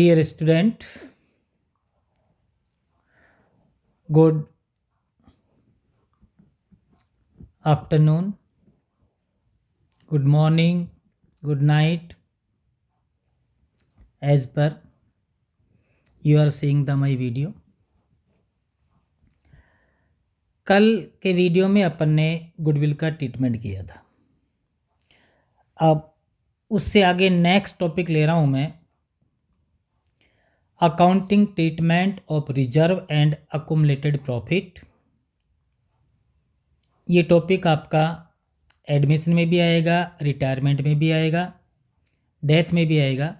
Dear student, good afternoon, good morning, good night. As per you are seeing my video. कल के video में अपन ने goodwill का treatment किया था। अब उससे आगे नेक्स्ट टॉपिक ले रहा हूँ मैं, accounting treatment of reserve and accumulated profit. ये टॉपिक आपका एडमिशन में भी आएगा, रिटायरमेंट में भी आएगा, डेथ में भी आएगा,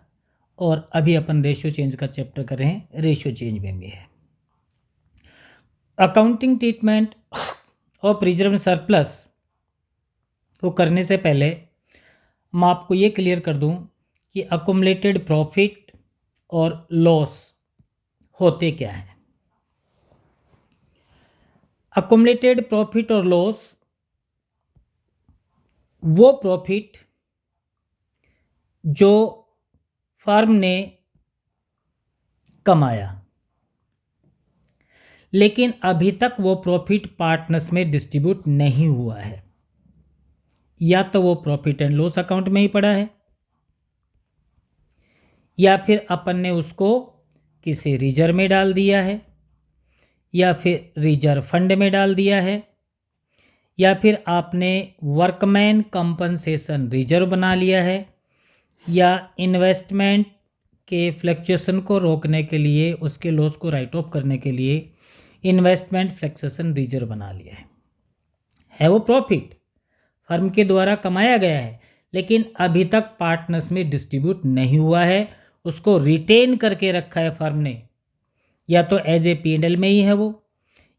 और अभी अपन रेशियो चेंज का चैप्टर कर रहे हैं, रेशियो चेंज में भी है। Accounting treatment of reserve surplus को करने से पहले मैं आपको ये क्लियर कर दूं कि अकुमुलेटेड प्रॉफिट और लॉस होते क्या हैं। अकुमुलेटेड प्रॉफिट और लॉस वो प्रॉफिट जो फर्म ने कमाया लेकिन अभी तक वो प्रॉफिट पार्टनर्स में डिस्ट्रीब्यूट नहीं हुआ है, या तो वो प्रॉफिट एंड लॉस अकाउंट में ही पड़ा है, या फिर अपन ने उसको किसी रिजर्व में डाल दिया है, या फिर रिजर्व फंड में डाल दिया है, या फिर आपने वर्कमैन कंपनसेशन रिजर्व बना लिया है, या इन्वेस्टमेंट के फ्लक्चुएशन को रोकने के लिए, उसके लॉस को राइट ऑफ करने के लिए इन्वेस्टमेंट फ्लक्चुएशन रिजर्व बना लिया है। वो प्रॉफिट फर्म के द्वारा कमाया गया है लेकिन अभी तक पार्टनर्स में डिस्ट्रीब्यूट नहीं हुआ है, उसको रिटेन करके रखा है फर्म ने, या तो एज ए P&L में ही है वो,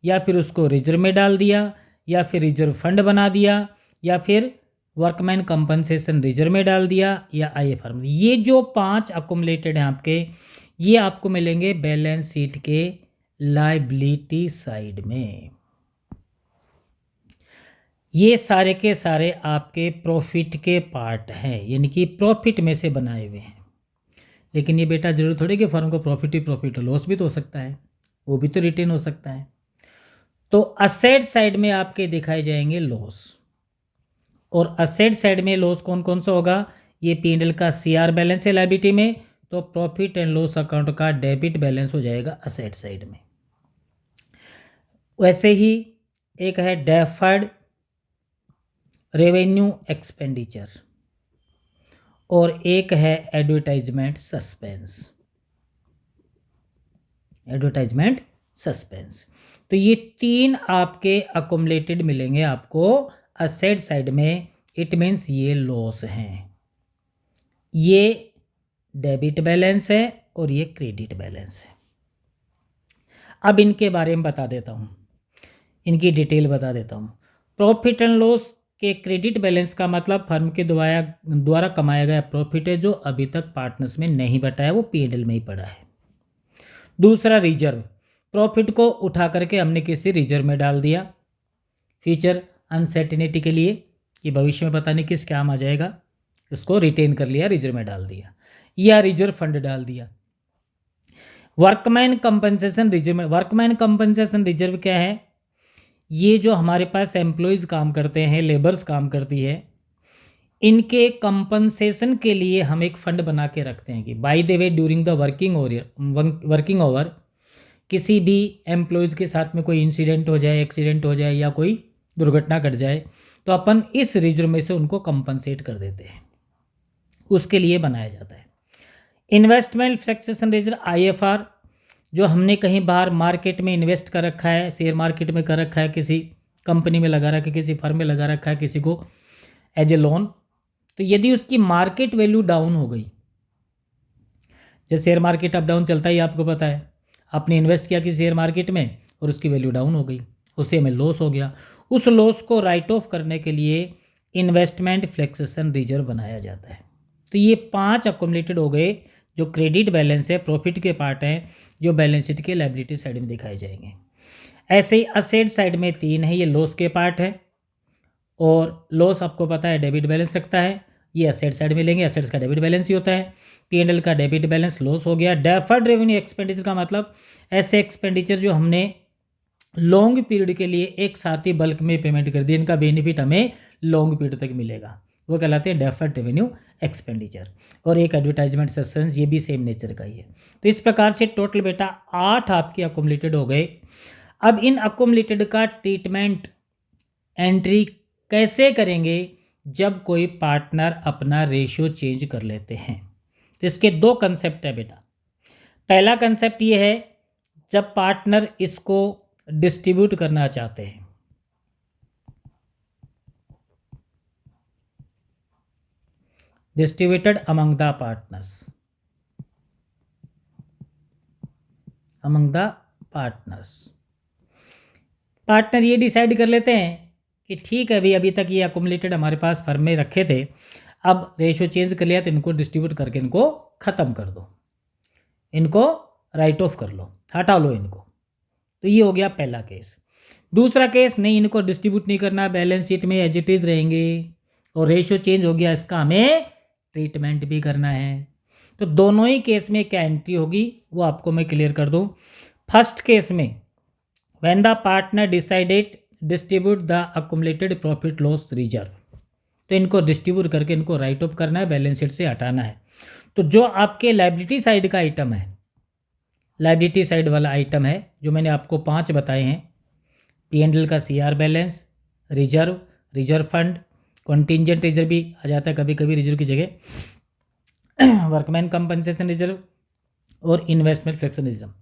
या फिर उसको रिजर्व में डाल दिया, या फिर रिजर्व फंड बना दिया, या फिर वर्कमैन कंपनसेशन रिजर्व में डाल दिया, या IFR। ये जो 5 अकुमुलेटेड हैं आपके, ये आपको मिलेंगे बैलेंस शीट के लायबिलिटी साइड में। ये सारे के सारे आपके प्रॉफिट के पार्ट हैं, यानी कि प्रॉफिट में से बनाए हुए हैं। लेकिन ये बेटा जरूर थोड़ी कि फर्म को प्रॉफिट ही प्रॉफिट, लॉस भी तो हो सकता है, वो भी तो रिटेन हो सकता है। तो असेट साइड में आपके दिखाए जाएंगे लॉस, और असेट साइड में लॉस कौन कौन सा होगा? ये P&L का CR बैलेंस है लायबिलिटी में, तो प्रॉफिट एंड लॉस अकाउंट का डेबिट बैलेंस हो जाएगा असेट साइड में। वैसे ही एक है डेफर्ड रेवेन्यू एक्सपेंडिचर, और एक है एडवर्टाइजमेंट सस्पेंस। एडवर्टाइजमेंट सस्पेंस, तो ये 3 आपके अकुमुलेटेड मिलेंगे आपको असेट साइड में। इट मीन्स ये लॉस हैं, ये डेबिट बैलेंस है और ये क्रेडिट बैलेंस है। अब इनके बारे में बता देता हूँ, इनकी डिटेल बता देता हूँ। प्रॉफिट एंड लॉस के क्रेडिट बैलेंस का मतलब फर्म के द्वारा कमाया गया प्रॉफिट है जो अभी तक पार्टनर्स में नहीं बटा है, वो P&L में ही पड़ा है। दूसरा रिजर्व, प्रॉफिट को उठा करके हमने किसी रिजर्व में डाल दिया फ्यूचर अनसर्टेनिटी के लिए, कि भविष्य में पता नहीं किस काम आ जाएगा, इसको रिटेन कर लिया, रिजर्व में डाल दिया, या रिजर्व फंड डाल दिया। वर्कमैन कंपनसेशन रिजर्व में, वर्कमैन कंपनसेशन रिजर्व क्या है? ये जो हमारे पास एम्प्लॉयज़ काम करते हैं, लेबर्स काम करती है, इनके कंपनसेशन के लिए हम एक फंड बना के रखते हैं कि by the way during the working over किसी भी एम्प्लॉयज़ के साथ में कोई इंसिडेंट हो जाए, एक्सीडेंट हो जाए, या कोई दुर्घटना घट जाए, तो अपन इस रिजर्व में से उनको कंपनसेट कर देते हैं, उसके लिए बनाया जाता है। इन्वेस्टमेंट फ्लक्चुएशन रिजर्व IFR, जो हमने कहीं बाहर मार्केट में इन्वेस्ट कर रखा है, शेयर मार्केट में कर रखा है, किसी कंपनी में लगा रखा है, किसी फर्म में लगा रखा है, किसी को एज ए लोन, तो यदि उसकी मार्केट वैल्यू डाउन हो गई, जैसे शेयर मार्केट अप डाउन चलता ही आपको पता है, आपने इन्वेस्ट किया किसी शेयर मार्केट में और उसकी वैल्यू डाउन हो गई, उससे हमें लॉस हो गया, उस लॉस को राइट ऑफ करने के लिए इन्वेस्टमेंट फ्लक्चुएशन रिजर्व बनाया जाता है। तो ये 5 अकुमुलेटेड हो गए जो क्रेडिट बैलेंस है, प्रॉफिट के पार्ट हैं, जो बैलेंस शीट के लायबिलिटी साइड में दिखाए जाएंगे। ऐसे ही असेट साइड में 3 है, ये लॉस के पार्ट है, और लॉस आपको पता है डेबिट बैलेंस रखता है, ये असेट साइड में लेंगे, असेट्स का डेबिट बैलेंस ही होता है। P&L का डेबिट बैलेंस लॉस हो गया। डेफर्ड रेवेन्यू एक्सपेंडिचर का मतलब ऐसे एक्सपेंडिचर जो हमने लॉन्ग पीरियड के लिए एक साथ ही बल्क में पेमेंट कर दी, इनका बेनिफिट हमें लॉन्ग पीरियड तक मिलेगा, वो कहलाते हैं डेफर्ड रेवेन्यू एक्सपेंडिचर। और एक एडवर्टाइजमेंट सस्पेंस, ये भी सेम नेचर का ही है। तो इस प्रकार से टोटल बेटा 8 आपके अकोमोलेटेड हो गए। अब इन अकोमोलेटेड का ट्रीटमेंट एंट्री कैसे करेंगे जब कोई पार्टनर अपना रेशियो चेंज कर लेते हैं। तो इसके 2 कंसेप्ट है बेटा। पहला कंसेप्ट ये है जब पार्टनर इसको डिस्ट्रीब्यूट करना चाहते हैं। Distributed among the partners, among the partners. Partner ये डिसाइड कर लेते हैं कि ठीक है भाई, अभी तक ये अकोमोलेटेड हमारे पास फर्म में रखे थे, अब रेशियो चेंज कर लिया तो इनको डिस्ट्रीब्यूट करके इनको ख़त्म कर दो, इनको राइट ऑफ कर लो, हटा लो इनको। तो ये हो गया पहला केस। दूसरा केस, नहीं इनको डिस्ट्रीब्यूट नहीं करना, बैलेंस शीट में एज इट इज़ रहेंगे और रेशियो चेंज हो गया, इसका हमें ट्रीटमेंट भी करना है। तो दोनों ही केस में क्या एंट्री होगी वो आपको मैं क्लियर कर दूँ। फर्स्ट केस में when the partner decided distribute the accumulated profit loss reserve, तो इनको डिस्ट्रीब्यूट करके इनको राइट ऑफ करना है, बैलेंस शीट से हटाना है। तो जो आपके लायबिलिटी साइड का आइटम है, लायबिलिटी साइड वाला आइटम है जो मैंने आपको 5 बताए हैं, P&L का CR balance, reserve, reserve fund, contingent reserve भी आ जाता है कभी कभी रिजर्व की जगह, वर्कमैन कंपनसेशन रिजर्व और इन्वेस्टमेंट फ्लेक्शन रिजर्व।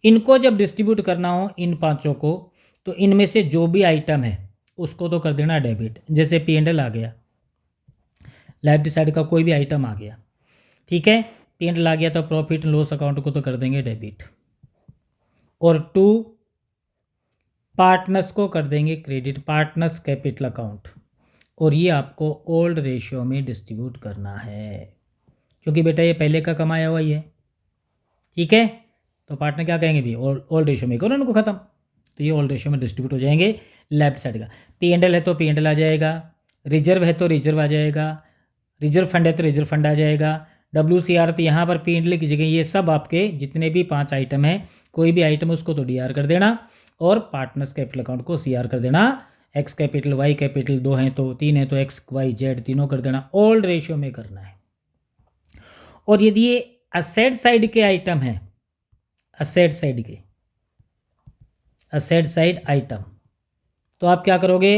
इनको जब डिस्ट्रीब्यूट करना हो इन 5 को, तो इनमें से जो भी आइटम है उसको तो कर देना डेबिट। जैसे P&L आ गया, लायबिलिटी साइड का कोई भी आइटम आ गया, ठीक है, P&L आ गया तो प्रॉफिट एंड लॉस अकाउंट को तो कर देंगे डेबिट, और 2 पार्टनर्स को कर देंगे क्रेडिट, पार्टनर्स कैपिटल अकाउंट। और ये आपको ओल्ड रेशियो में डिस्ट्रीब्यूट करना है, क्योंकि बेटा ये पहले का कमाया हुआ ही है, ठीक है। तो पार्टनर क्या कहेंगे भी, ओल्ड रेशियो में करो इनको ख़त्म, तो ये ओल्ड रेशियो में डिस्ट्रीब्यूट हो जाएंगे लेफ्ट साइड का। P&L है तो P&L आ जाएगा, रिजर्व है तो रिजर्व आ जाएगा, रिजर्व फंड है तो रिजर्व फंड आ जाएगा, WCR तो यहाँ पर P&L की जगह ये सब आपके जितने भी 5 आइटम हैं, कोई भी आइटम उसको तो DR कर देना और पार्टनर्स कैपिटल अकाउंट को CR कर देना। एक्स कैपिटल वाई कैपिटल 2 हैं तो 3 है तो XYZ तीनों कर देना, ओल्ड रेशियो में करना है। और यदि ये असेट साइड के आइटम हैं, असेट साइड के, असेट साइड आइटम, तो आप क्या करोगे,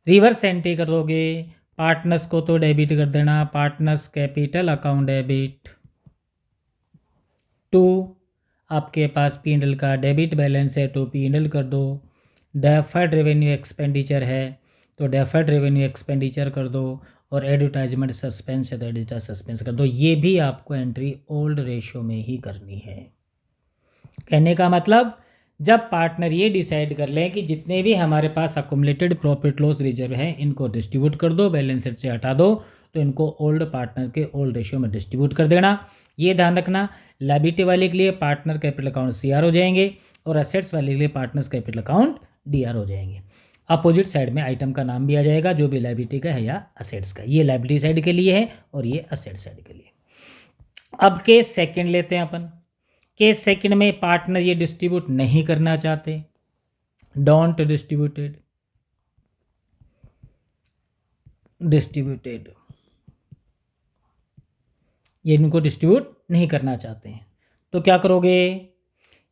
रिवर्स एंट्री करोगे, पार्टनर्स को तो डेबिट कर देना, पार्टनर्स कैपिटल अकाउंट डेबिट, 2 आपके पास P&L का डेबिट बैलेंस है तो P&L कर दो, डेफर्ड रेवेन्यू एक्सपेंडिचर है तो डेफर्ड रेवेन्यू एक्सपेंडिचर कर दो, और एडवर्टाइजमेंट सस्पेंस है तो एडवर्टाइज सस्पेंस कर दो। ये भी आपको एंट्री ओल्ड रेशियो में ही करनी है। कहने का मतलब जब पार्टनर ये डिसाइड कर लें कि जितने भी हमारे पास अकोमोलेटेड प्रॉफिट लॉस रिजर्व हैं इनको डिस्ट्रीब्यूट कर दो, बैलेंस शीट से हटा दो, तो इनको ओल्ड पार्टनर के ओल्ड रेशियो में डिस्ट्रीब्यूट कर देना। ये ध्यान रखना, लायबिलिटी वाले के लिए पार्टनर कैपिटल अकाउंट CR हो जाएंगे और असेट्स वाले के लिए पार्टनर्स कैपिटल अकाउंट DR हो जाएंगे। अपोजिट साइड में आइटम का नाम भी आ जाएगा जो भी लायबिलिटी का है या असेट्स का। ये लायबिलिटी साइड के लिए है और ये असेट साइड के लिए। अब केस सेकंड लेते हैं अपन। केस सेकंड में पार्टनर ये डिस्ट्रीब्यूट नहीं करना चाहते, डोंट डिस्ट्रीब्यूटेड, डिस्ट्रीब्यूटेड, ये इनको डिस्ट्रीब्यूट नहीं करना चाहते हैं, तो क्या करोगे,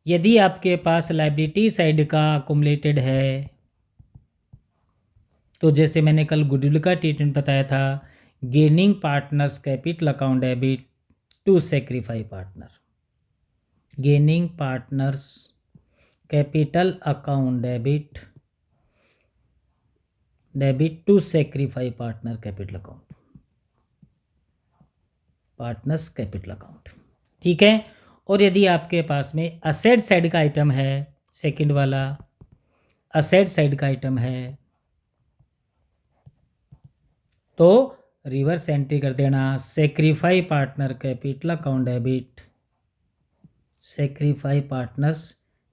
यदि आपके पास लायबिलिटी साइड का अकोमोलेटेड है, तो जैसे मैंने कल गुडविल का ट्रीटमेंट बताया था, gaining partners capital account debit to sacrifice partner, gaining partners capital account debit to sacrifice partner capital account, partners capital account, ठीक है। और यदि आपके पास में असेट साइड का आइटम है, सेकंड वाला असेट साइड का आइटम है, तो रिवर्स एंट्री कर देना, sacrifice partner capital account debit, sacrifice partners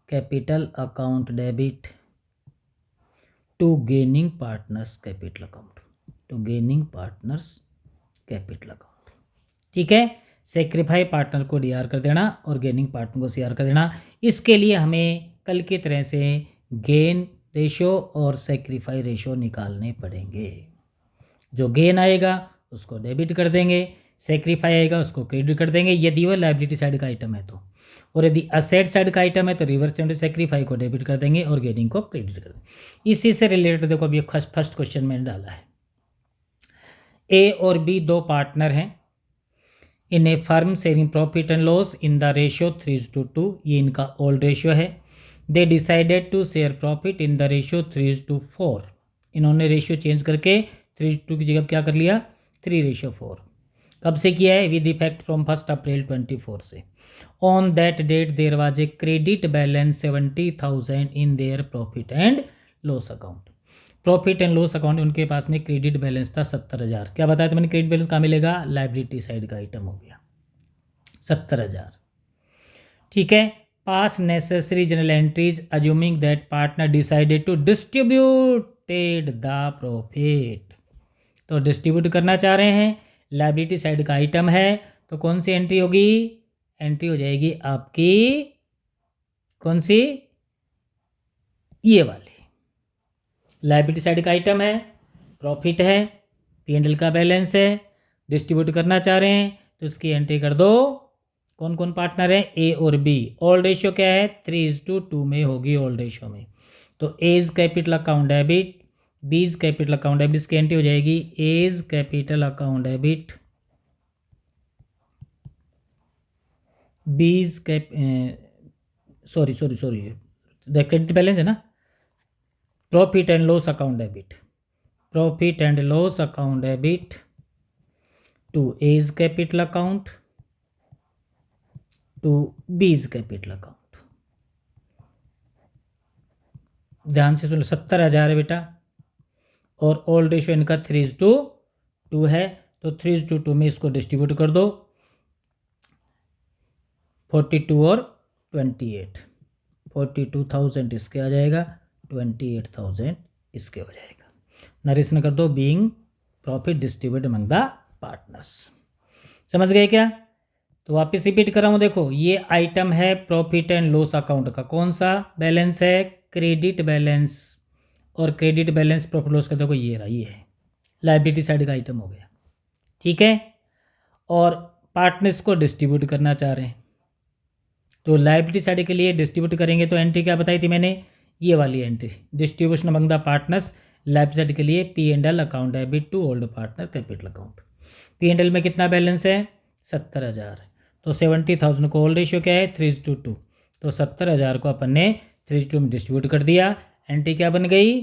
capital account debit to gaining partners capital account, to gaining partners capital account. ठीक है, सेक्रीफाई पार्टनर को डीआर कर देना और गेनिंग पार्टनर को सीआर कर देना। इसके लिए हमें कल की तरह से गेन रेशो और सेक्रीफाई रेशो निकालने पड़ेंगे। जो गेन आएगा उसको डेबिट कर देंगे, सेक्रीफाई आएगा उसको क्रेडिट कर देंगे यदि वह लायबिलिटी साइड का आइटम है तो, और यदि असेट साइड का आइटम है तो रिवर्स एंड सेक्रीफाई को डेबिट कर देंगे और गेनिंग को क्रेडिट कर देंगे। इसी से रिलेटेड देखो अभी फर्स्ट क्वेश्चन मैंने डाला है। ए और बी दो पार्टनर हैं in a firm sharing profit and loss in the ratio 3:2, ये इनका ओल्ड रेशियो है। They decided to share profit in the ratio 3:4, इन्होंने रेशियो चेंज करके 3:2 की जगह क्या कर लिया 3:4। कब से किया है, विद इफेक्ट फ्रॉम 1 अप्रैल 24 से। On that date there was a credit balance 70,000 in their profit and loss account. Profit and loss account उनके पास में क्रेडिट बैलेंस था 70,000। क्या बताया था मैंने, क्रेडिट बैलेंस कहाँ मिलेगा, लाइबिलिटी साइड का आइटम हो गया 70,000। ठीक है, पास necessary journal entries assuming that partner decided to distributed the profit, तो डिस्ट्रीब्यूट करना चाह रहे हैं, लाइबिलिटी साइड का आइटम है, तो कौन सी एंट्री होगी, एंट्री हो जाएगी आपकी कौन सी, ये वाली। लाइबिलिटी साइड का आइटम है, प्रॉफिट है, P&L का बैलेंस है, डिस्ट्रीब्यूट करना चाह रहे हैं तो इसकी एंट्री कर दो। कौन कौन पार्टनर है, ए और बी। ओल्ड रेशियो क्या है 3:2 में होगी ओल्ड रेशियो में, तो A's capital account debit, B's capital account debit, इसकी एंट्री हो जाएगी as capital account debit, B's cap sorry credit balance है ना, profit and loss account debit, profit and loss account debit to A's capital account to B's capital account. ध्यान से सुन, 70,000 है बेटा और ओल्ड रेशियो इनका 3:2 है, तो 3:2 में इसको डिस्ट्रीब्यूट कर दो, 42 और 28, 42,000 इसके आ जाएगा, 28,000 इसके हो जाएगा। नरेशन कर दो being profit distribute among the partners. समझ गए क्या, तो वापस रिपीट कर रहा हूँ, देखो ये आइटम है प्रॉफिट एंड लॉस अकाउंट का, कौन सा बैलेंस है, क्रेडिट बैलेंस, और क्रेडिट बैलेंस प्रॉफिट लॉस का देखो ये रहा, ये है लाइबिलिटी साइड का आइटम हो गया। ठीक है, और पार्टनर्स को डिस्ट्रीब्यूट करना चाह रहे हैं, तो लाइबिलिटी साइड के लिए डिस्ट्रीब्यूट करेंगे तो एंट्री क्या बताई थी मैंने, ये वाली entry, distribution among the partners. Liability side के लिए P&L account debit to old partner capital account. P&L में कितना बैलेंस है 70,000, तो 70,000 को ओल्ड रेशियो क्या है 3:2, तो 70,000 को अपन ने 3:2 में डिस्ट्रीब्यूट कर दिया। एंट्री क्या बन गई,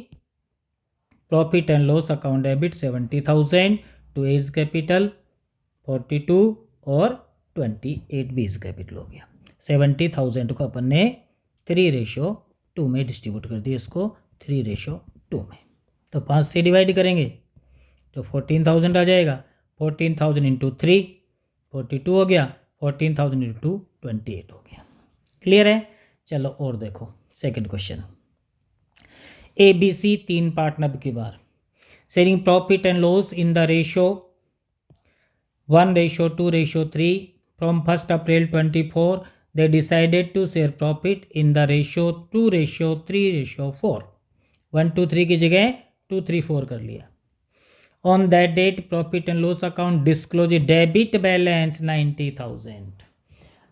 profit and loss account debit 70,000 to A's capital 42 और 28 बीज कैपिटल हो गया। 70,000 को अपन ने 3:2 में डिस्ट्रीब्यूट कर दिया, इसको 3:2 में, तो 5 से डिवाइड करेंगे तो 14,000 आ जाएगा, 14,000 इंटू 3 42 हो गया, 14,000 इंटू 28 हो गया। क्लियर है, चलो और देखो सेकंड क्वेश्चन। ABC 3 पार्टनर की बार sharing profit and loss in the ratio 1:2:3 from 1 April 24 they decided to share profit in the ratio 2:3:4, 1 2 3 की जगह 2 3 4 कर लिया। On that date profit and loss account disclose debit balance 90,000।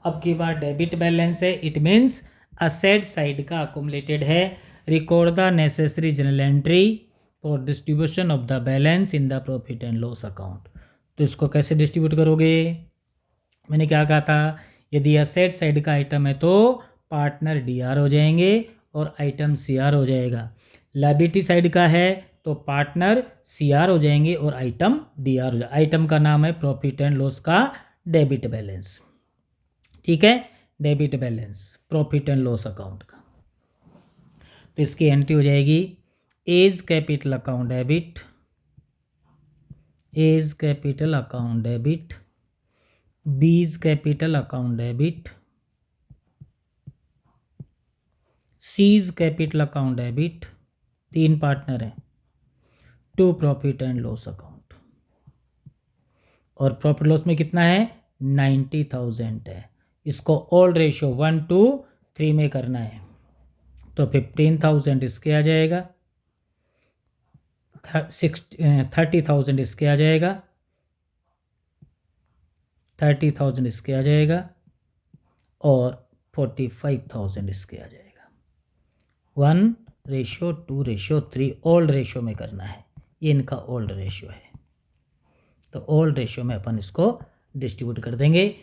अब की बार debit balance है, it means asset side का accumulated है। Record the necessary general entry for distribution of the balance in the profit and loss account. तो इसको कैसे distribute करोगे, मैंने क्या कहा था, यदि असेट साइड का आइटम है तो पार्टनर डीआर हो जाएंगे और आइटम सीआर हो जाएगा। लायबिलिटी साइड का है तो पार्टनर सीआर हो जाएंगे और आइटम डीआर हो जाएगा। आइटम का नाम है प्रॉफिट एंड लॉस का डेबिट बैलेंस। ठीक है, debit balance profit and loss account का, तो इसकी एंट्री हो जाएगी as capital account debit, as capital account debit, B's capital account debit, C's capital account debit, 3 partner हैं, to profit and loss account, और profit loss में कितना है 90,000 है। इसको ओल्ड रेशियो 1:3 में करना है, तो 15,000 इसके आ जाएगा, 30,000 इसके आ जाएगा, 30,000 इसके आ जाएगा, और 45,000 इसके आ जाएगा। 1:2:3 ओल्ड रेशियो में करना है, ये इनका ओल्ड रेशियो है। तो ओल्ड रेशियो में अपन इसको डिस्ट्रीब्यूट कर देंगे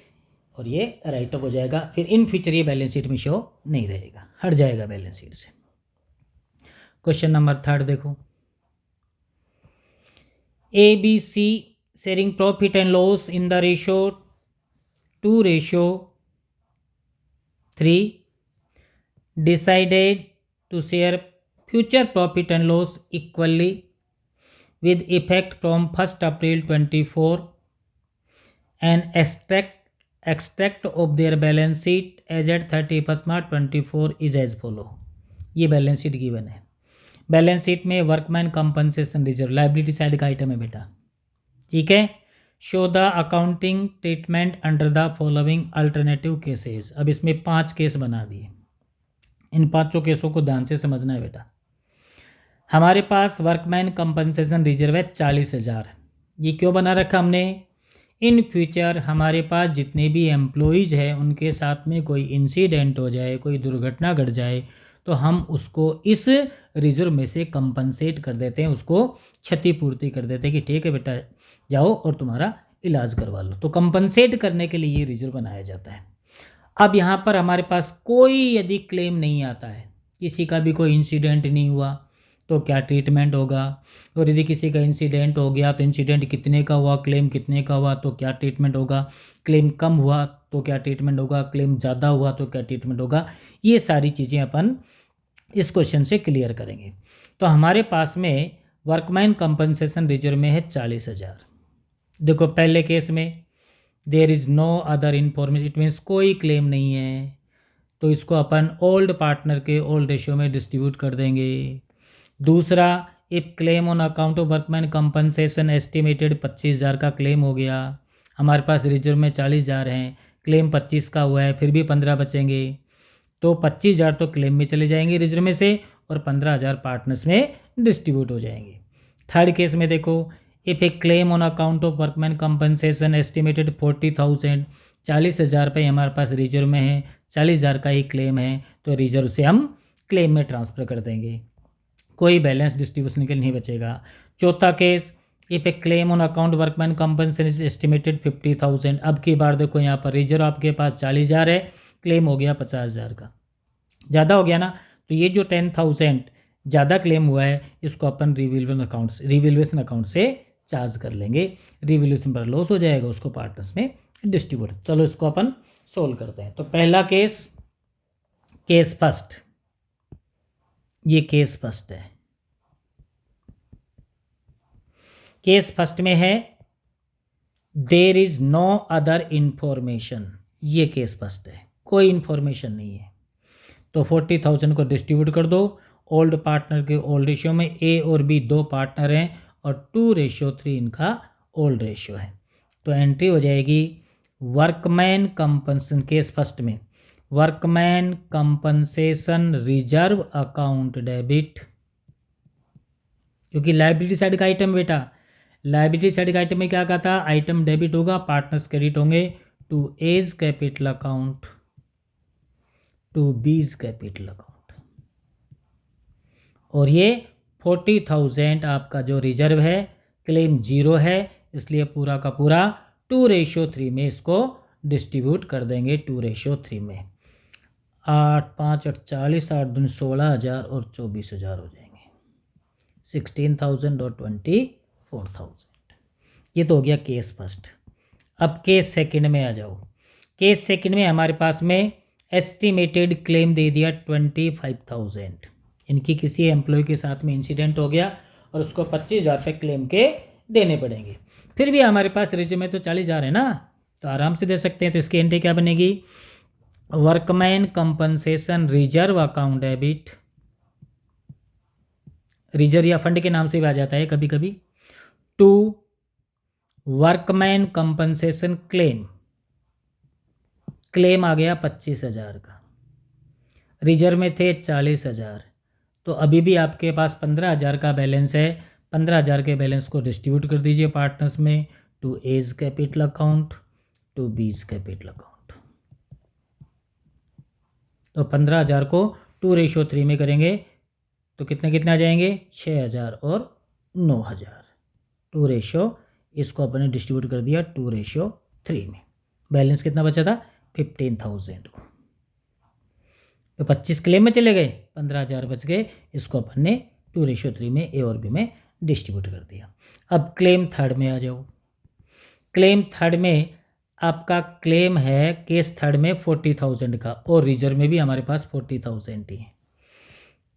और ये राइट ऑफ हो जाएगा। फिर इन फ्यूचर ये बैलेंस शीट में शो नहीं रहेगा, हट जाएगा बैलेंस शीट से। क्वेश्चन नंबर 3 देखो, ABC sharing profit and loss in the ratio 2:3 decided to share future profit and loss equally with effect from 1st April 24 and extract of their balance sheet as at 31st March 24 is as follow। ये balance sheet given है। Balance sheet में workman compensation reserve liability side का item है बेटा, ठीक है। Show the accounting treatment under the following alternative cases. अब इसमें 5 केस बना दिए, इन 5 केसों को ध्यान से समझना है बेटा। हमारे पास वर्कमैन कंपनसेशन रिजर्व है 40,000। ये क्यों बना रखा हमने, इन फ्यूचर हमारे पास जितने भी एम्प्लॉयज़ हैं उनके साथ में कोई इंसिडेंट हो जाए, कोई दुर्घटना घट जाए, तो हम उसको इस रिजर्व में से कंपनसेट कर देते हैं, उसको क्षतिपूर्ति कर देते हैं कि ठीक है बेटा जाओ और तुम्हारा इलाज करवा लो। तो कंपनसेट करने के लिए ये रिजर्व बनाया जाता है। अब यहाँ पर हमारे पास कोई यदि क्लेम नहीं आता है, किसी का भी कोई इंसिडेंट नहीं हुआ, तो क्या ट्रीटमेंट होगा, और यदि किसी का इंसिडेंट हो गया तो इंसिडेंट कितने का हुआ, क्लेम कितने का हुआ, तो क्या ट्रीटमेंट होगा, क्लेम कम हुआ तो क्या ट्रीटमेंट होगा, क्लेम ज़्यादा हुआ तो क्या ट्रीटमेंट होगा। ये सारी चीज़ें अपन इस क्वेश्चन से क्लियर करेंगे। तो हमारे पास में वर्कमैन कंपनसेशन रिजर्व में है 40,000। देखो पहले केस में there is no other information, it means कोई क्लेम नहीं है, तो इसको अपन ओल्ड पार्टनर के ओल्ड रेशियो में डिस्ट्रीब्यूट कर देंगे। दूसरा, if claim on account of workman compensation estimated 25,000 का क्लेम हो गया, हमारे पास रिजर्व में 40,000 हैं, क्लेम 25 का हुआ है, फिर भी 15 बचेंगे, तो 25,000 तो क्लेम में चले जाएंगे रिजर्व में से, और 15,000 पार्टनर्स में डिस्ट्रीब्यूट हो जाएंगे। थर्ड केस में देखो, if A claim on account of workman compensation estimated 40,000, 40,000 रुपये हमारे पास रिजर्व में है, 40,000 का ही क्लेम है, तो रिजर्व से हम क्लेम में ट्रांसफ़र कर देंगे, कोई बैलेंस डिस्ट्रीब्यूशन के लिए नहीं बचेगा। चौथा case, if A claim on account workman compensation estimated 50,000, अब की बार देखो यहाँ पर रिजर्व आपके पास 40,000 है, क्लेम हो गया 50,000 का, ज़्यादा हो गया ना, तो ये जो 10,000 ज़्यादा क्लेम हुआ है इसको अपन रिवैल्यूएशन अकाउंट से चार्ज कर लेंगे, रिवैल्यूएशन पर लॉस हो जाएगा, उसको पार्टनर्स में डिस्ट्रीब्यूट। चलो इसको अपन सोल्व करते हैं। तो पहला केस फर्स्ट, ये केस फर्स्ट है। केस फर्स्ट में है there is no other information, ये केस फर्स्ट है, कोई इंफॉर्मेशन नहीं है, तो 40,000 को डिस्ट्रीब्यूट कर दो ओल्ड पार्टनर के ओल्ड रेशियो में। ए और बी 2 पार्टनर हैं और 2:3 इनका ओल्ड रेशियो है, तो एंट्री हो जाएगी वर्कमैन कंपनसेशन, केस फर्स्ट में workman compensation reserve account debit, क्योंकि लायबिलिटी साइड का आइटम बेटा, लायबिलिटी साइड का आइटम में क्या कहा था, आइटम डेबिट होगा, पार्टनर्स क्रेडिट होंगे, to A's capital account to B's capital account, और ये 40,000 आपका जो रिजर्व है, क्लेम 0 है, इसलिए पूरा का पूरा 2:3 में इसको डिस्ट्रीब्यूट कर देंगे, 2:3 में। 8 5 8 40, 8 दूनी 16,000 और 24,000 हो जाएंगे, 16,000 और 24,000। ये तो हो गया केस फर्स्ट। अब केस सेकंड में आ जाओ। केस सेकंड में हमारे पास में एस्टिमेटेड क्लेम दे दिया 25,000, इनकी किसी एम्प्लॉय के साथ में इंसिडेंट हो गया और उसको 25,000 रुपये क्लेम के देने पड़ेंगे, फिर भी हमारे पास रिजर्व में तो 40,000 है ना, तो आराम से दे सकते हैं। तो इसकी एंट्री क्या बनेगी, workman compensation reserve account debit, reserve या फंड के नाम से भी आ जाता है कभी कभी, to workman compensation claim, claim आ गया 25,000 का, रिजर्व में थे 40,000, तो अभी भी आपके पास 15,000 का बैलेंस है। 15,000 के बैलेंस को डिस्ट्रीब्यूट कर दीजिए पार्टनर्स में, to A's capital account, to B's capital account. तो 15,000 को 2:3 में करेंगे तो कितने कितने आ जाएंगे, 6,000 और 9,000। 2 इसको अपने डिस्ट्रीब्यूट कर दिया 2:3 में। बैलेंस कितना बचा था, 15,000 को। तो 25 क्लेम में चले गए, 15,000 बच गए, इसको अपन ने 2:3 में ए और बी में डिस्ट्रीब्यूट कर दिया। अब क्लेम थर्ड में आ जाओ। क्लेम थर्ड में आपका क्लेम है केस थर्ड में 40,000 का, और रिजर्व में भी हमारे पास 40,000 ही है।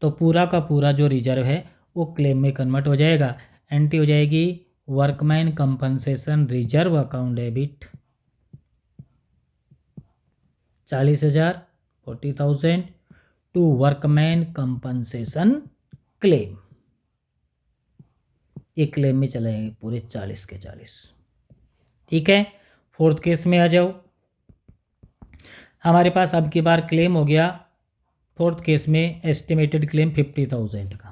तो पूरा का पूरा जो रिजर्व है वो क्लेम में कन्वर्ट हो जाएगा। एंट्री हो जाएगी workman compensation reserve account debit 40,000 40,000 to workman compensation claim, ये क्लेम में चले जाएंगे पूरे 40 के 40। ठीक है, फोर्थ केस में आ जाओ। हमारे पास अब की बार क्लेम हो गया फोर्थ केस में एस्टिमेटेड क्लेम 50,000 का,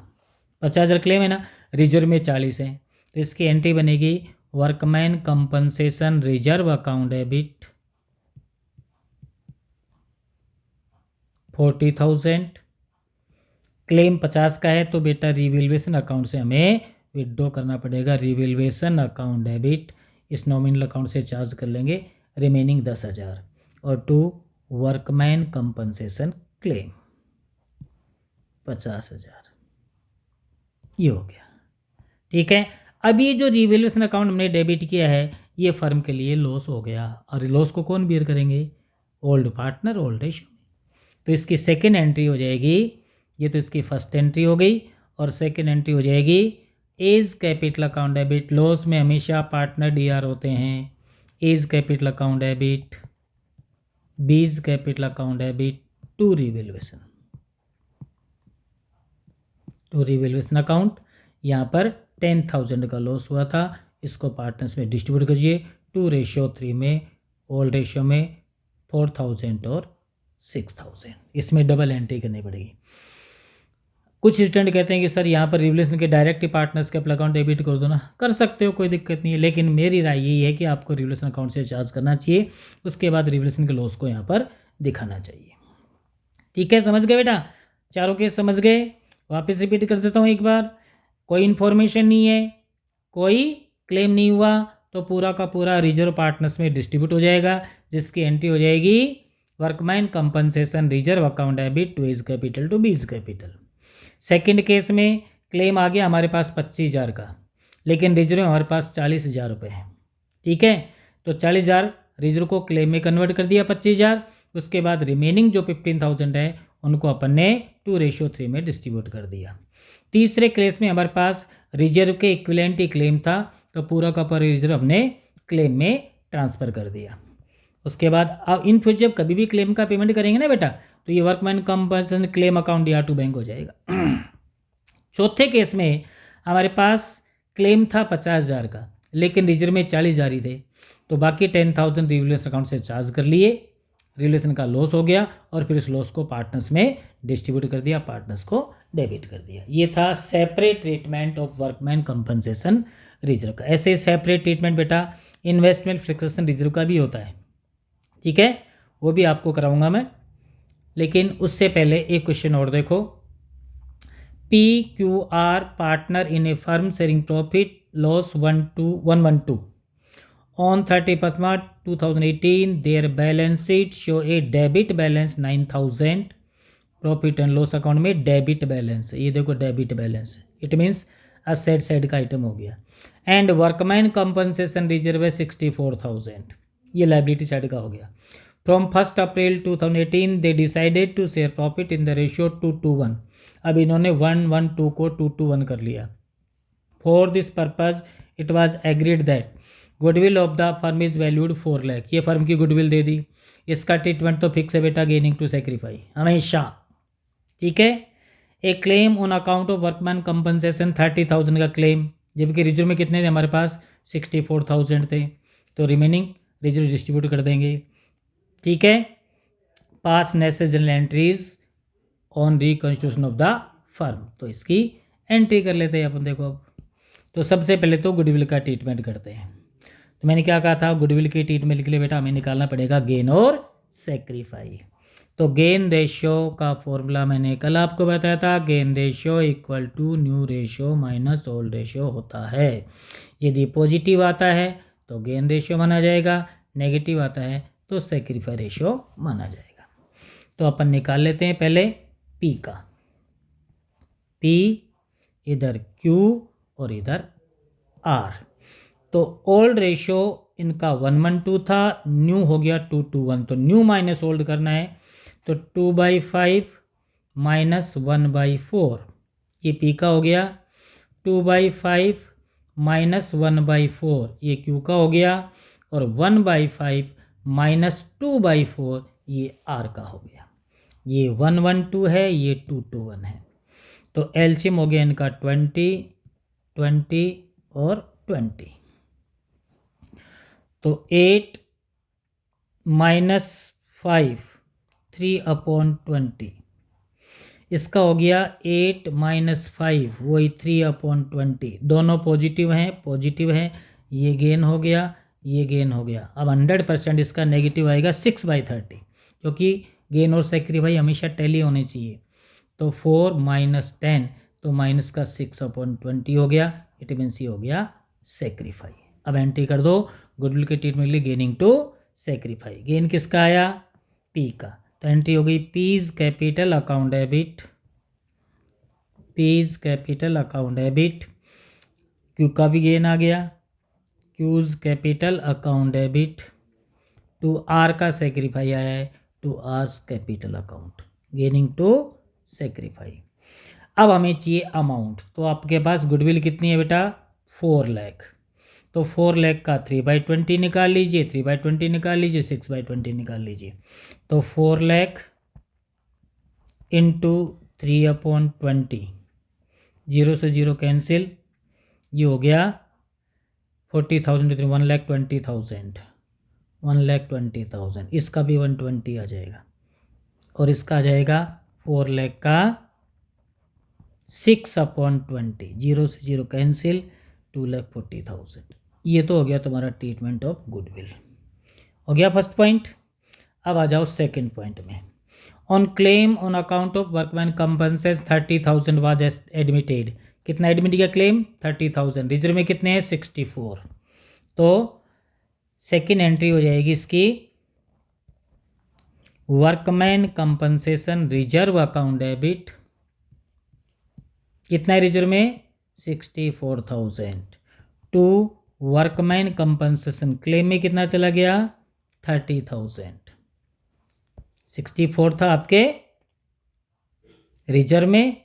50,000 क्लेम है ना, रिजर्व में 40 है, तो इसकी एंट्री बनेगी workman compensation reserve account debit 40,000। Claim 50 का है तो बेटा रिवैल्यूएशन अकाउंट से हमें विड्रॉ करना पड़ेगा, रिवैल्यूएशन अकाउंट डेबिट इस नॉमिनल अकाउंट से चार्ज कर लेंगे रिमेनिंग 10,000, और टू वर्कमैन कंपनसेशन क्लेम 50,000, ये हो गया। ठीक है, अब ये जो रिवैल्यूएशन अकाउंट हमने डेबिट किया है ये फर्म के लिए लॉस हो गया, और लॉस को कौन बियर करेंगे, ओल्ड पार्टनर ओल्ड रेशियो में। तो इसकी सेकेंड एंट्री हो जाएगी, ये तो इसकी फर्स्ट एंट्री हो गई, और सेकेंड एंट्री हो जाएगी as capital account debit. Loss में हमेशा पार्टनर डीआर होते हैं, A's capital account debit, B's capital account debit to revaluation, to revaluation account. यहाँ पर 10,000 का लॉस हुआ था, इसको पार्टनर्स में डिस्ट्रीब्यूट करिए 2:3 में, ओल्ड रेशियो में 4,000 और 6,000, इसमें डबल एंट्री करनी पड़ेगी। कुछ स्टूडेंट कहते हैं कि सर यहाँ पर रिवैल्यूएशन के डायरेक्ट पार्टनर्स के अकाउंट डेबिट कर दो ना, कर सकते हो, कोई दिक्कत नहीं है, लेकिन मेरी राय यही है कि आपको रिवैल्यूएशन अकाउंट से चार्ज करना चाहिए, उसके बाद रिवैल्यूएशन के लॉस को यहाँ पर दिखाना चाहिए। ठीक है, समझ गए बेटा, चारों केस समझ गए। वापस रिपीट कर देता हूँ एक बार, कोई इन्फॉर्मेशन नहीं है, कोई क्लेम नहीं हुआ, तो पूरा का पूरा रिजर्व पार्टनर्स में डिस्ट्रीब्यूट हो जाएगा, जिसकी एंट्री हो जाएगी workman compensation reserve account debit to A's capital to B's capital. Second case में क्लेम आ गया हमारे पास 25,000 का, लेकिन रिजर्व में हमारे पास 40,000 रुपये है। ठीक है, तो 40,000 रिजर्व को क्लेम में कन्वर्ट कर दिया 25,000, उसके बाद रिमेनिंग जो 15,000 है उनको अपन ने 2:3 में डिस्ट्रीब्यूट कर दिया। तीसरे केस में हमारे पास रिजर्व के इक्विवेलेंट ही क्लेम था, तो पूरा का पूरा रिजर्व हमने क्लेम में ट्रांसफ़र कर दिया। उसके बाद अब इन फ्यूचर जब कभी भी क्लेम का पेमेंट करेंगे ना बेटा, तो ये workman compensation claim account DR to bank हो जाएगा। चौथे केस में हमारे पास क्लेम था 50,000 का, लेकिन रिजर्व में 40,000 ही थे, तो बाकी 10,000 रिवैल्यूएशन अकाउंट से चार्ज कर लिए, रिवैल्यूएशन का लॉस हो गया, और फिर इस लॉस को पार्टनर्स में डिस्ट्रीब्यूट कर दिया, पार्टनर्स को डेबिट कर दिया। ये था separate treatment of workman compensation reserve का। ऐसे सेपरेट ट्रीटमेंट बेटा इन्वेस्टमेंट फ्लेक्सेशन रिजर्व का भी होता है। ठीक है, वो भी आपको कराऊंगा मैं, लेकिन उससे पहले एक क्वेश्चन और देखो। PQR partner in a firm sharing profit loss 112 on 31st March 2018 there balance sheet show A debit balance 9,000, profit and loss account में डेबिट बैलेंस, ये देखो debit balance, it means asset side का item हो गया, and workman compensation reserve है 64,000, ये liability side का हो गया। From 1 April 2018 they decided to share profit in the ratio 2:1, अब इन्होंने 1:1 को 2:1 कर लिया। For this purpose it was agreed that goodwill of the firm is valued 4 lakh, ये फर्म की गुडविल दे दी, इसका ट्रीटमेंट तो फिक्स है बेटा, गेनिंग टू सेक्रीफाई हमेशा। ठीक है, a claim on account of workman compensation 30,000 का क्लेम, जबकि रिजर्व में कितने थे हमारे पास 64,000 थे, तो रिमेनिंग रिजर्व डिस्ट्रीब्यूट कर देंगे। ठीक है, पास necessary entries on reconstitution of the firm, तो इसकी एंट्री कर लेते हैं अपन। देखो अब तो सबसे पहले तो गुडविल का ट्रीटमेंट करते हैं। तो मैंने क्या कहा था, गुडविल के ट्रीटमेंट के लिए बेटा हमें निकालना पड़ेगा गेन और सेक्रीफाई। तो गेन रेशियो का फॉर्मूला मैंने कल आपको बताया था, gain ratio equal to new ratio minus old ratio होता है। यदि पॉजिटिव आता है तो गेन रेशियो माना जाएगा, नेगेटिव आता है तो सेक्रीफाई रेशियो माना जाएगा। तो अपन निकाल लेते हैं पहले पी का, पी इधर क्यू और इधर आर। तो ओल्ड रेशियो इनका 1:2 था, न्यू हो गया 2:1, तो न्यू माइनस ओल्ड करना है, तो 2/5 माइनस 1/4, ये पी का हो गया। 2/5 माइनस 1/4 ये क्यू का हो गया, और 1/5 माइनस 2/4 ये आर का हो गया। ये 112 है, ये 221 है, तो एलसीएम हो गया इनका 20, 20 और 20। तो 8 माइनस 5 3/20, इसका हो गया 8 माइनस 5 वही 3/20, दोनों पॉजिटिव हैं, ये गेन हो गया, ये गेन हो गया। अब 100% इसका नेगेटिव आएगा 6/30, क्योंकि गेन और सेक्रीफाई हमेशा टैली होने चाहिए। तो 4 माइनस 10, तो माइनस का 6/20 हो गया, इट मीन्स ये हो गया सेक्रीफाई। अब एंट्री कर दो गुडविल के ट्रीटमेंट के लिए गेनिंग टू सेक्रीफाई। गेन किसका आया, पी का, तो एंट्री हो गई P's capital account debit, P's capital account debit. Q का भी गेन आ गया, Q's capital account debit, to R का सेक्रीफाई आया है, to R's capital account, gaining to sacrifice. अब हमें चाहिए अमाउंट, तो आपके पास गुडविल कितनी है बेटा 4 लाख, तो 4 लाख का 3/20 निकाल लीजिए, 3/20 निकाल लीजिए, 6/20 निकाल लीजिए। तो 4 लाख इंटू 3/20, 0 से 0 कैंसिल, ये हो गया 40,000, 1,20,000, 1,20,000, इसका भी 120 आ जाएगा, और इसका आ जाएगा 4 लाख का 6/20, 0 से 0 कैंसिल, 2,40,000। ये तो हो गया तुम्हारा ट्रीटमेंट ऑफ गुडविल, हो गया फर्स्ट पॉइंट। अब आ जाओ सेकंड पॉइंट में। On claim on account of workman compensation 30,000 was admitted, कितना एडमिट किया क्लेम 30,000, रिजर्व में कितने हैं 64, तो सेकंड एंट्री हो जाएगी इसकी workman compensation reserve account debit, कितना है रिजर्व में 64,000, टू वर्कमैन कंपनसेशन क्लेम में कितना चला गया 30,000, 64 था आपके रिजर्व में,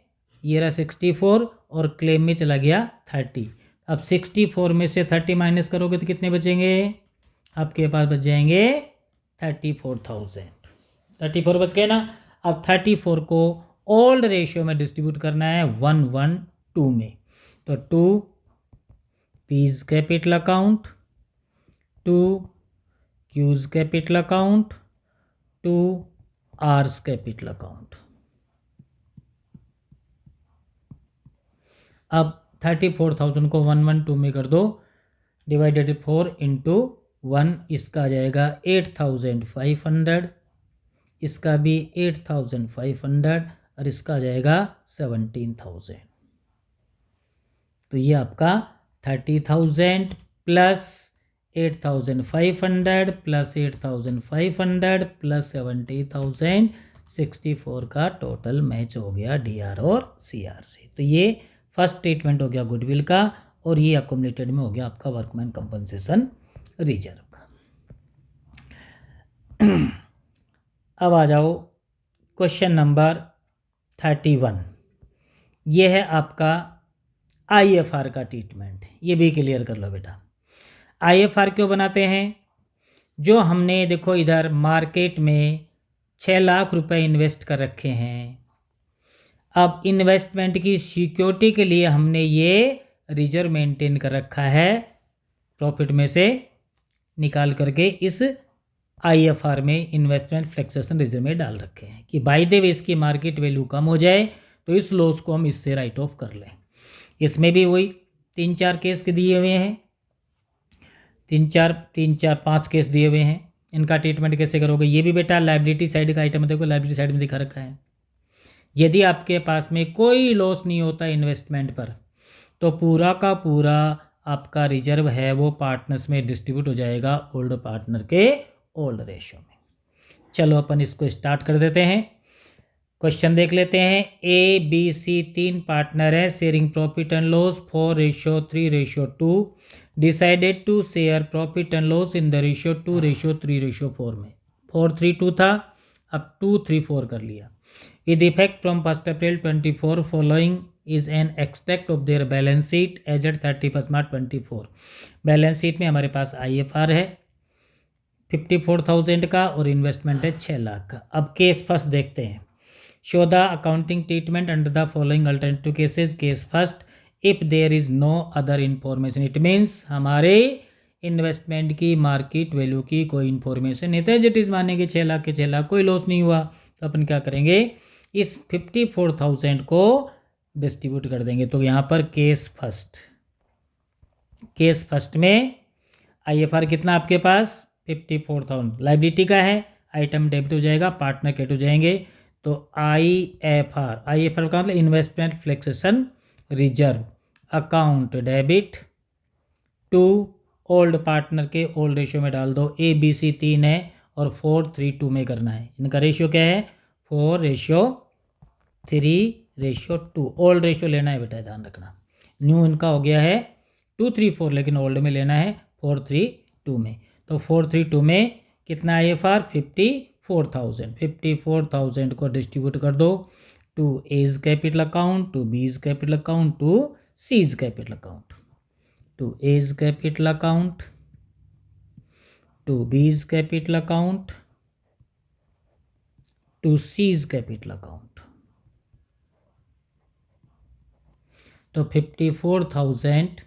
ये रहा 64 और क्लेम में चला गया 30। अब 64 में से 30 माइनस करोगे तो कितने बचेंगे, आपके पास बच जाएंगे 34,000, 34 बच गए ना। अब 34 को ओल्ड रेशियो में डिस्ट्रीब्यूट करना है 1:2 में, तो 2 P's capital account, 2 Q's capital account, 2 R's capital account. अब 34,000 को 1:2 में कर दो, डिवाइडेड 4 इंटू 1, इसका आ जाएगा 8,500, इसका भी 8,500, और इसका आ जाएगा 17,000। तो ये आपका 30,000 प्लस 8,500 प्लस 8,500 प्लस 70,000, 64 का टोटल मैच हो गया डीआर और सीआर से। तो ये फर्स्ट ट्रीटमेंट हो गया गुडविल का, और ये अकोमोडेटेड में हो गया आपका वर्कमैन कंपनसेशन रिजर्व का। अब आ जाओ क्वेश्चन नंबर 31, ये है आपका आईएफआर का ट्रीटमेंट, ये भी क्लियर कर लो बेटा। आईएफआर क्यों बनाते हैं, जो हमने देखो इधर मार्केट में 6 लाख रुपए इन्वेस्ट कर रखे हैं, अब इन्वेस्टमेंट की सिक्योरिटी के लिए हमने ये रिजर्व मेंटेन कर रखा है, प्रॉफिट में से निकाल करके इस IFR में इन्वेस्टमेंट फ्लेक्सेशन रिजर्व में डाल रखे हैं कि बाय द वे इसकी मार्केट वैल्यू कम हो जाए तो इस लॉस को हम इससे राइट ऑफ कर लें। इसमें भी वही 3-4 केस के दिए हुए हैं, 5 केस दिए हुए हैं। इनका ट्रीटमेंट कैसे करोगे? ये भी बेटा लायबिलिटी साइड का आइटम है, देखो लायबिलिटी साइड में दिखा रखा है। यदि आपके पास में कोई लॉस नहीं होता इन्वेस्टमेंट पर तो पूरा का पूरा आपका रिजर्व है वो पार्टनर्स में डिस्ट्रीब्यूट हो जाएगा ओल्ड पार्टनर के ओल्ड रेशियो में। चलो अपन इसको स्टार्ट कर देते हैं। क्वेश्चन देख लेते हैं। ABC 3 पार्टनर है, sharing profit and loss 4:3:2, decided to share profit and loss in the ratio 2:3:4 में। 4:3:2 था, अब 2:3:4 कर लिया। With effect from 1 April 24 following is an extract of their balance sheet as at 31 March 24। Balance sheet में हमारे पास IFR है 54,000 का और इन्वेस्टमेंट है 6 लाख का। अब केस फर्स्ट देखते हैं। Show the accounting treatment under the following alternative cases. Case first, if there is no other information, it means हमारे इन्वेस्टमेंट की मार्केट वैल्यू की कोई इन्फॉर्मेशन नहीं था, एज इट इज मानेंगे 6 लाख के 6 लाख, कोई लॉस नहीं हुआ, तो अपन क्या करेंगे इस 54,000 को डिस्ट्रीब्यूट कर देंगे। तो यहाँ पर केस फर्स्ट में IFR कितना आपके पास 54,000 लाइबिलिटी का है, आइटम डेबिट हो जाएगा, पार्टनर क्रेडिट हो जाएंगे। तो IFR का मतलब investment fluctuation reserve account debit to old partner के ओल्ड रेशियो में डाल दो। ABC 3 है और 4:3:2 में करना है। इनका रेशियो क्या है 4:3:2। ओल्ड रेशियो लेना है बेटा, ध्यान रखना। न्यू इनका हो गया है 2:3:4 लेकिन ओल्ड में लेना है 4:3:2 में। तो 4:3:2 में कितना IFR 54,000 को डिस्ट्रीब्यूट कर दो to A's capital account, to B's capital account, to C's capital account, to A's capital account, to B's capital account, to C's capital account. तो 54,000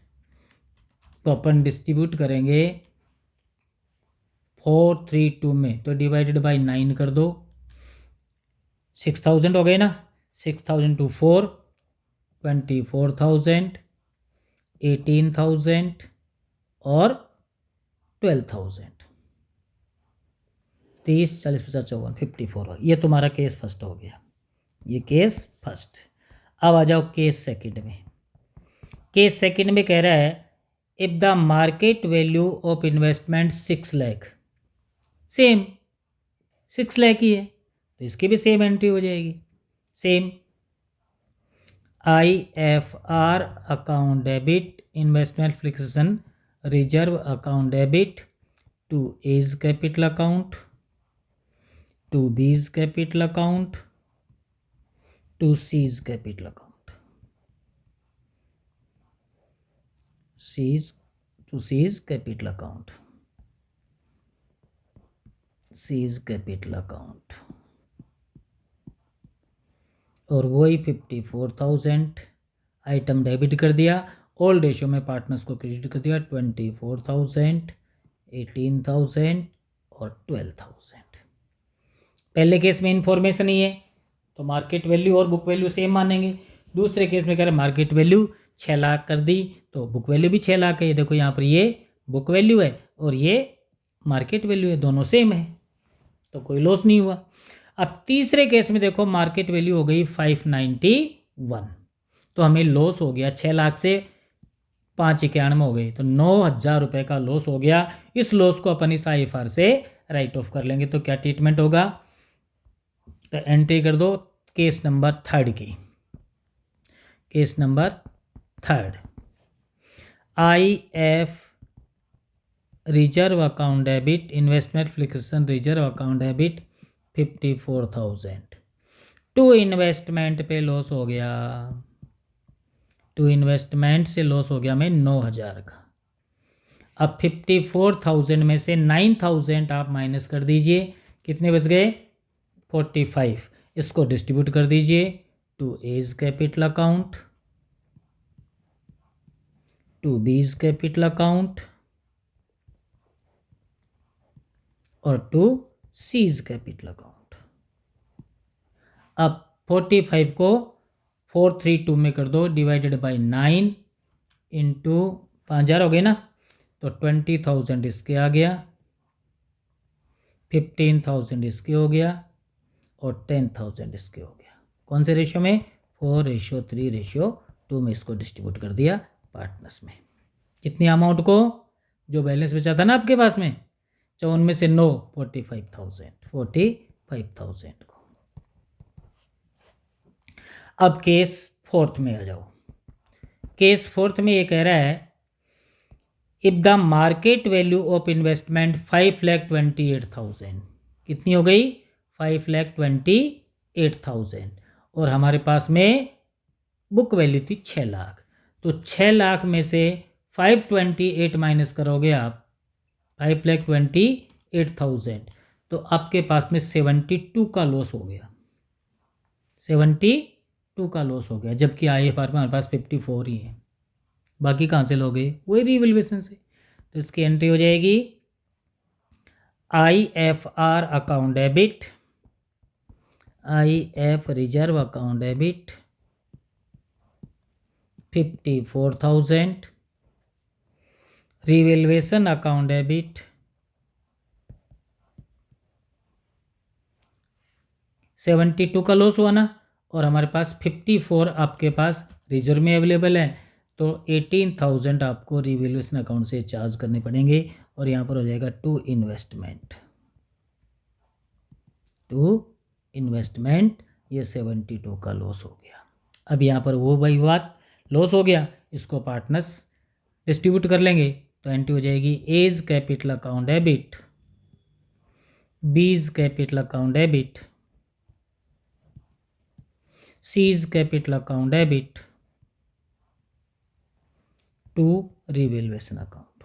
तो अपन डिस्ट्रीब्यूट करेंगे 4:3:2 में, तो डिवाइडेड बाय 9 कर दो। 6,000 हो गए ना, 6,000 to 4 24,000, 18,000 और 12,000, 30, 40, 50, 54, 54। ये तुम्हारा केस फर्स्ट हो गया, ये केस फर्स्ट। अब आ जाओ केस सेकंड में। केस सेकंड में कह रहा है if the market value of investment 6 lakh, same 6 lakh ही है तो इसकी भी सेम एंट्री हो जाएगी। Same IFR account debit investment fluctuation reserve account debit to A's capital account, to B's capital account, to C's capital account, C's capital account, C's capital account, और वही 54,000 item debit कर दिया। Old ratio में partners को credit कर दिया 24,000, 18,000 और 12,000। पहले केस में इंफॉर्मेशन ही है तो मार्केट वैल्यू और बुक वैल्यू सेम मानेंगे। दूसरे केस में कह रहे मार्केट वैल्यू 6 लाख कर दी तो बुक वैल्यू भी 6 लाख है। ये देखो यहाँ पर ये बुक वैल्यू है और ये मार्केट वैल्यू है, दोनों सेम है तो कोई लॉस नहीं हुआ। अब तीसरे केस में देखो मार्केट वैल्यू हो गई 591 तो हमें लॉस हो गया 6 लाख से 591 हो गई तो 9,000 रुपये का लॉस हो गया। इस लॉस को अपन इस IFR से राइट ऑफ कर लेंगे। तो क्या ट्रीटमेंट होगा, तो एंट्री कर दो केस नंबर 3 की। Case number 3 IF reserve account debit investment fluctuation reserve account debit 54,000 to investment पे लॉस हो गया, टू इन्वेस्टमेंट से लॉस हो गया में 9,000 का। अब 54,000 में से 9,000 आप माइनस कर दीजिए, कितने बच गए 45। इसको डिस्ट्रीब्यूट कर दीजिए to A's capital account, to B's capital account और टू सीज कैपिटल अकाउंट। अब 45 को 432 में कर दो, डिवाइडेड बाई 9 इंटू 5000 हो गए ना, तो 20,000 इसके आ गया, 15,000 इसके हो गया और 10,000 इसके हो गया। कौन से रेशियो में? 4:3:2 में इसको डिस्ट्रीब्यूट कर दिया पार्टनर्स में। कितनी अमाउंट को? जो बैलेंस बचा था ना आपके पास में 54 में से 9, 45,000 को। अब केस फोर्थ में आ जाओ। केस फोर्थ में ये कह रहा है if the market value of investment 5,28,000, कितनी हो गई? 5,28,000 और हमारे पास में बुक वैल्यू थी 6 लाख। तो 6 लाख में से 528 माइनस करोगे आप 5,28,000, तो आपके पास में 72 का लॉस हो गया, 72 का लॉस हो गया, जबकि IFR में हमारे पास 54 ही है। बाकी कहाँ से लोगे? वही रीवैल्यूएशन से। तो इसकी एंट्री हो जाएगी IFR account debit, IF reserve account debit 54,000, revaluation account debit 72 का लॉस हुआ ना, और हमारे पास 54 आपके पास रिजर्व में अवेलेबल है, तो 18,000 आपको रिवैल्यूएशन अकाउंट से चार्ज करने पड़ेंगे और यहाँ पर हो जाएगा टू इन्वेस्टमेंट, ये 72 का लॉस हो गया। अब यहाँ पर वो वही बात, लॉस हो गया, इसको पार्टनर्स डिस्ट्रीब्यूट कर लेंगे, तो एंट्री हो जाएगी as capital account debit, B's capital account debit, C's capital account debit to revaluation account,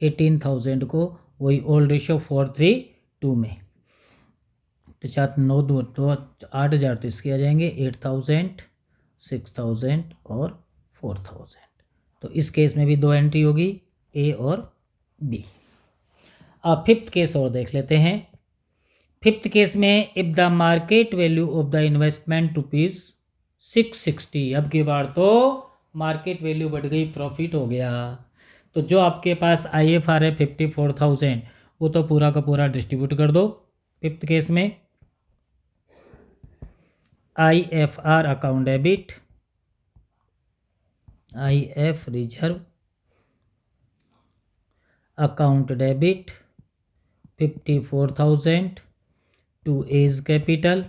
18,000 को वही ओल्ड रेशियो 4:3:2 में, तो 4 9 2 8,000 तो इसके आ जाएंगे, 8,000 6,000 और 4,000। तो इस केस में भी 2 एंट्री होगी, ए और बी। अब फिफ्थ केस और देख लेते हैं। फिफ्थ केस में if the market value of the investment ₹660, अब की बार तो मार्केट वैल्यू बढ़ गई, प्रॉफिट हो गया। तो जो आपके पास IFR है 54,000, वो तो पूरा का पूरा डिस्ट्रीब्यूट कर दो। फिफ्थ केस में IFR account debit, IF reserve account debit 54,000 to A's capital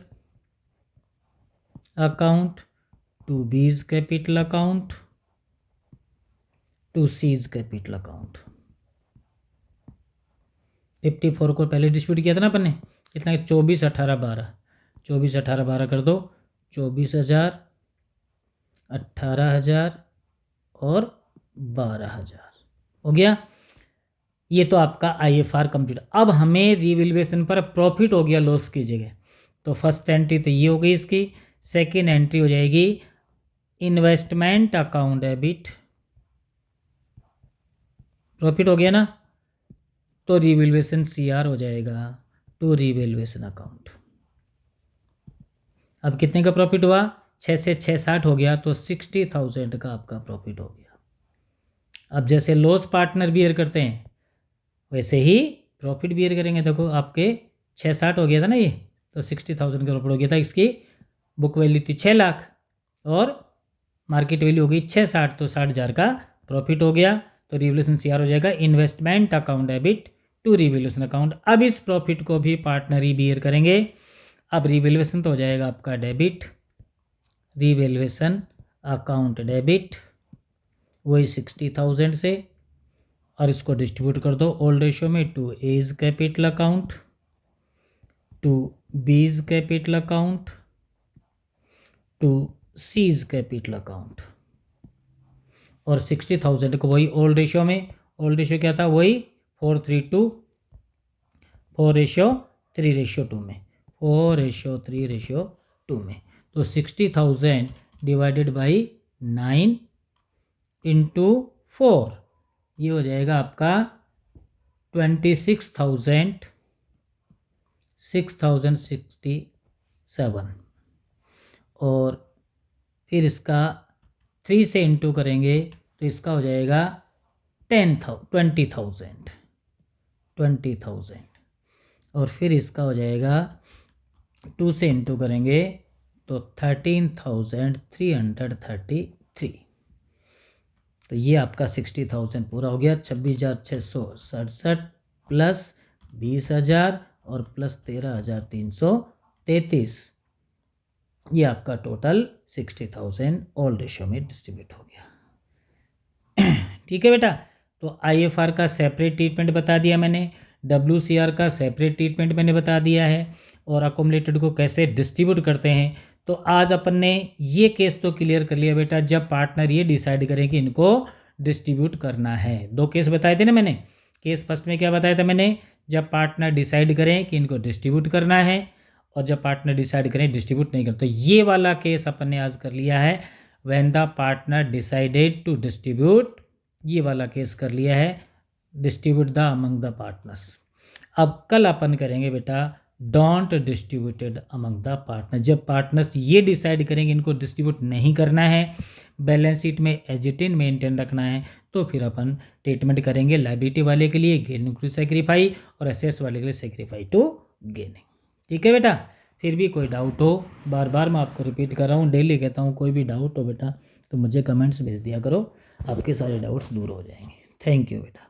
account, to B's capital account, to C's capital account. 54 को पहले डिस्ट्रीब्यूट किया था ना अपन ने, कितना? 24 18 12, 24 18 12 कर दो, 24,000 18,000 और 12,000 हो गया। ये तो आपका IFR कंप्लीट। अब हमें रिवैल्यूएशन पर प्रॉफिट हो गया लॉस की जगह, तो फर्स्ट एंट्री तो ये हो गई इसकी। सेकेंड एंट्री हो जाएगी इन्वेस्टमेंट अकाउंट डेबिट, प्रॉफिट हो गया ना, तो रिवैल्यूएशन CR हो जाएगा टू रिवैल्यूएशन अकाउंट। अब कितने का प्रॉफिट हुआ? 6 से 6 60 हो गया, तो 60,000 का आपका प्रॉफिट हो गया। अब जैसे लॉस पार्टनर बियर करते हैं वैसे ही प्रॉफिट बियर करेंगे। देखो आपके 6 60 हो गया था ना ये, तो 60,000 का प्रॉफिट हो गया था। इसकी बुक वैल्यू थी 6 लाख और मार्केट वैल्यू हो गई 660, तो 60,000 का प्रॉफिट हो गया। तो रिवैल्यूएशन CR हो जाएगा investment account debit to revaluation account. अब इस प्रॉफिट को भी पार्टनर ही बियर करेंगे। अब रिवैल्यूएशन तो हो जाएगा आपका डेबिट, रिवैल्यूएशन अकाउंट डेबिट वही 60,000 से, और इसको डिस्ट्रीब्यूट कर दो ओल्ड रेशियो में, to A's capital account, to B's capital account, to C's capital account, और 60,000 को वही ओल्ड रेशियो में, ओल्ड रेशियो क्या था? वही 4:3:2 4:3:2 में 4:3:2 में। तो 60,000 डिवाइडेड बाई 9 इंटू 4, ये हो जाएगा आपका 6,067। और फिर इसका 3 से इंटू करेंगे तो इसका हो जाएगा 20,000। और फिर इसका हो जाएगा 2 से इंटू करेंगे तो 13,333। तो ये आपका 60,000 पूरा हो गया। 26,667 प्लस 20,000 और प्लस 13,333, ये आपका टोटल 60,000 ऑल रेशियो में डिस्ट्रीब्यूट हो गया। ठीक है बेटा। तो IFR का सेपरेट ट्रीटमेंट बता दिया मैंने, WCR का सेपरेट ट्रीटमेंट मैंने बता दिया है, और अकोमोडेटेड को कैसे डिस्ट्रीब्यूट करते हैं। तो आज अपन ने ये केस तो क्लियर कर लिया बेटा, जब पार्टनर ये डिसाइड करें कि इनको डिस्ट्रीब्यूट करना है। 2 केस बताए थे ना मैंने। केस फर्स्ट में क्या बताया था मैंने, जब पार्टनर डिसाइड करें कि इनको डिस्ट्रीब्यूट करना है, और जब पार्टनर डिसाइड करें डिस्ट्रीब्यूट नहीं करते। तो ये वाला केस अपन ने आज कर लिया है, when the partner decided to distribute, ये वाला केस कर लिया है, distribute the among the partners. अब कल अपन करेंगे बेटा don't distributed among the partner. जब पार्टनर्स ये डिसाइड करेंगे इनको डिस्ट्रीब्यूट नहीं करना है, बैलेंस शीट में एज इट इन मेंटेन रखना है, तो फिर अपन ट्रीटमेंट करेंगे लायबिलिटी वाले के लिए गेनिंग टू सेक्रीफाई, और एसेट्स वाले के लिए सेक्रीफाई टू गेनिंग। ठीक है बेटा। फिर भी कोई डाउट हो, बार बार मैं आपको रिपीट कर रहा हूँ, डेली कहता हूँ, कोई भी डाउट हो बेटा तो मुझे कमेंट्स भेज दिया करो, आपके सारे डाउट्स दूर हो जाएंगे। थैंक यू बेटा।